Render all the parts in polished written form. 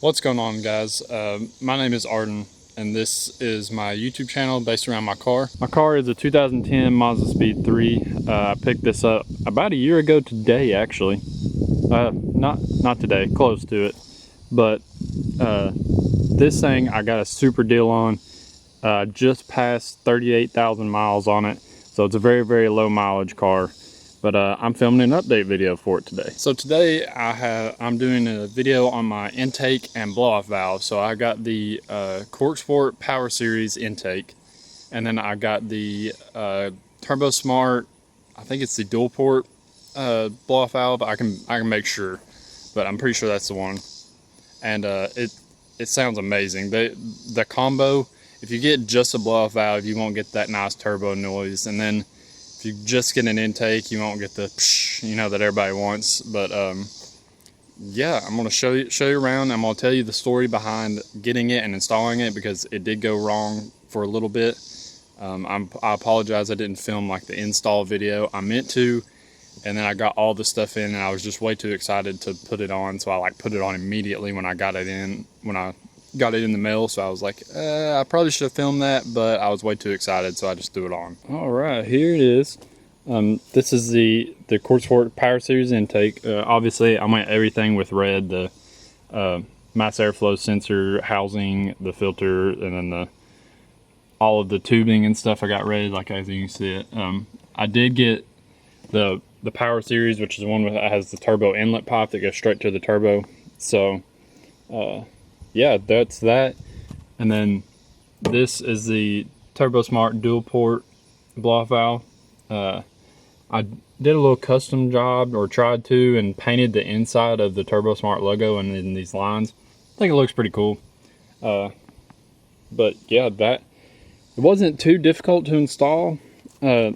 What's going on, guys? My name is Arden, and this is my YouTube channel based around my car. My car is a 2010 Mazda Speed 3. I picked this up about a year ago today, actually. Not today, close to it. But this thing I got a super deal on. Just passed 38,000 miles on it, so it's a very, very low mileage car. But I'm filming an update video for it today. So today I'm doing a video on my intake and blow-off valve. So I got the Corksport Power Series intake, and then I got the Turbosmart, I think it's the Dual-Port blow-off valve. I can make sure, but I'm pretty sure that's the one. And it sounds amazing. The combo, if you get just a blow-off valve, you won't get that nice turbo noise, and then if you just get an intake, you won't get the psh, that everybody wants. But yeah, I'm gonna show you around. I'm gonna tell you the story behind getting it and installing it, because it did go wrong for a little bit. I apologize, I didn't film like the install video. I meant to, and then I got all the stuff in, and I was just way too excited to put it on, so I put it on immediately when I got it in the mail. So I was like, I probably should have filmed that, but I was way too excited, so I just threw it on. All right, here it is. This is the Corksport Power Series intake. Obviously, I went everything with red: the mass airflow sensor housing, the filter, and then all of the tubing and stuff I got red, like as you can see it. I did get the Power Series, which is the one that has the turbo inlet pipe that goes straight to the turbo. So yeah, that's that. And then this is the Turbosmart Dual-Port Blow valve. I did a little custom job, or tried to, and painted the inside of the Turbosmart logo and in these lines. I think it looks pretty cool. But yeah, it wasn't too difficult to install. The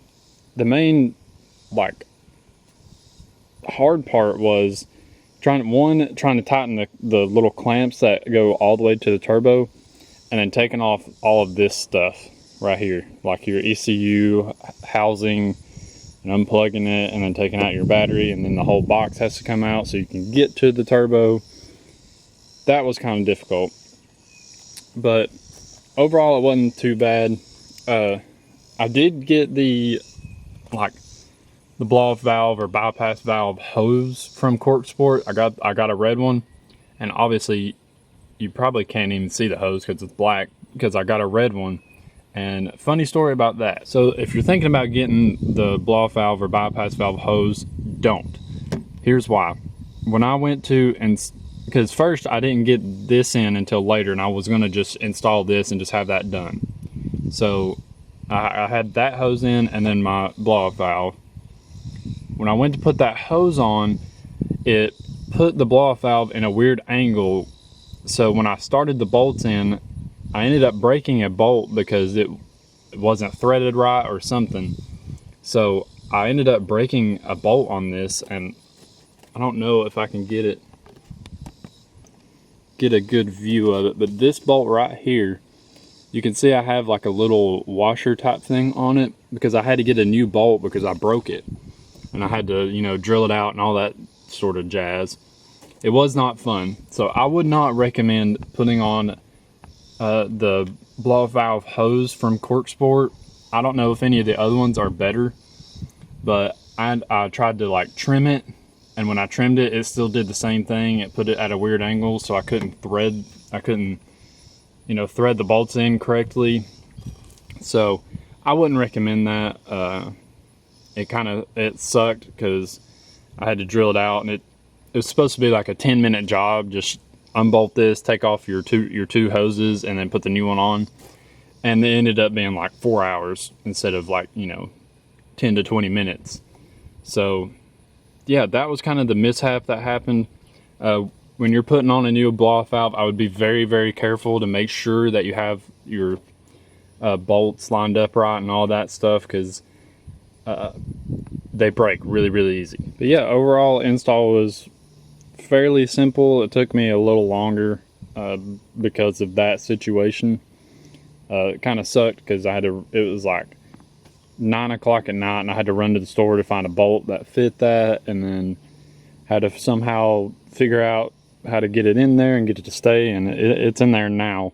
main hard part was trying to tighten the little clamps that go all the way to the turbo, and then taking off all of this stuff right here, like your ECU housing, and unplugging it, and then taking out your battery, and then the whole box has to come out so you can get to the turbo. That was kind of difficult, but overall it wasn't too bad. I did get the blow-off valve or bypass valve hose from Corksport. I got a red one, and obviously you probably can't even see the hose because it's black, because I got a red one. And funny story about that. So if you're thinking about getting the blow-off valve or bypass valve hose, don't. Here's why. When I went to, because first I didn't get this in until later, and I was gonna just install this and just have that done. So I had that hose in, and then my blow-off valve. When I went to put that hose on, it put the blow-off valve in a weird angle. So when I started the bolts in, I ended up breaking a bolt because it wasn't threaded right or something. So I ended up breaking a bolt on this, and I don't know if I can get a good view of it, but this bolt right here, you can see I have like a little washer type thing on it, because I had to get a new bolt because I broke it. And I had to, drill it out and all that sort of jazz. It was not fun. So I would not recommend putting on the blow valve hose from Corksport. I don't know if any of the other ones are better, but I tried to trim it, and when I trimmed it, it still did the same thing. It put it at a weird angle, so I couldn't thread the bolts in correctly. So I wouldn't recommend that. It sucked because I had to drill it out, and it was supposed to be like a 10-minute job. Just unbolt this, take off your two hoses, and then put the new one on. And it ended up being like 4 hours instead of 10 to 20 minutes. So yeah, that was kind of the mishap that happened. When you're putting on a new blow-off valve, I would be very, very careful to make sure that you have your bolts lined up right and all that stuff, because they break really, really easy. But yeah, overall install was fairly simple. It took me a little longer because of that situation. It kind of sucked because it was like 9 o'clock at night, and I had to run to the store to find a bolt that fit that, and then had to somehow figure out how to get it in there and get it to stay, and it's in there now.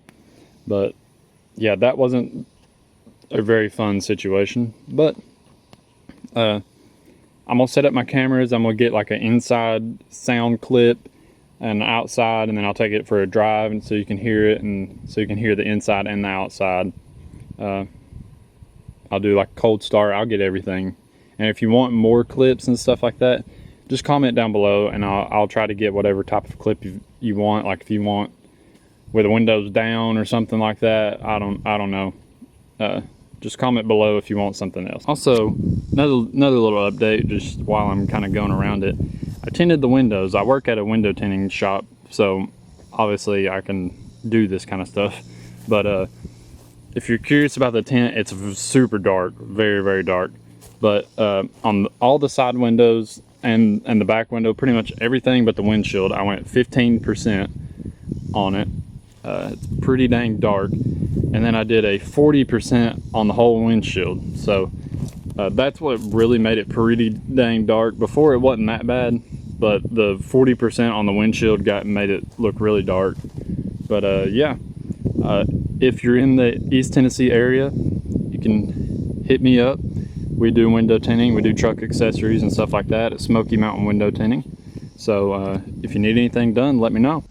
But yeah, that wasn't a very fun situation. But I'm gonna set up my cameras. I'm gonna get like an inside sound clip and outside, and then I'll take it for a drive, and so you can hear it, and so you can hear the inside and the outside. I'll do like a cold start. I'll get everything. And if you want more clips and stuff like that, just comment down below, and I'll try to get whatever type of clip you want. Like if you want with the windows down or something like that, I don't know. Just comment below if you want something else. Also, another little update, just while I'm kind of going around it. I tinted the windows. I work at a window tinting shop, so obviously I can do this kind of stuff. But if you're curious about the tint, it's super dark, very, very dark. But on all the side windows and the back window, pretty much everything but the windshield, I went 15% on it. It's pretty dang dark. And then I did a 40% on the whole windshield. So that's what really made it pretty dang dark. Before, it wasn't that bad, but the 40% on the windshield made it look really dark. But yeah, if you're in the East Tennessee area, you can hit me up. We do window tinting, we do truck accessories and stuff like that at Smoky Mountain Window Tinting. So if you need anything done, let me know.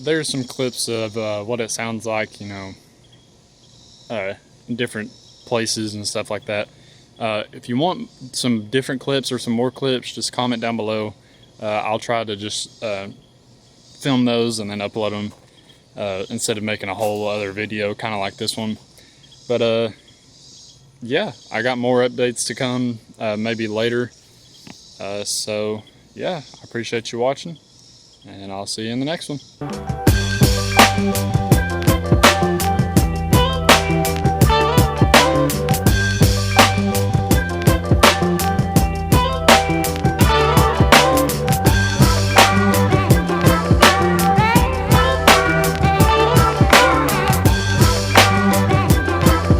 there's some clips of what it sounds like, you know, in different places and stuff like that. If you want some different clips or some more clips, just comment down below. I'll try to just film those and then upload them instead of making a whole other video kind of like this one. But yeah, I got more updates to come maybe later. So yeah, I appreciate you watching, and I'll see you in the next one.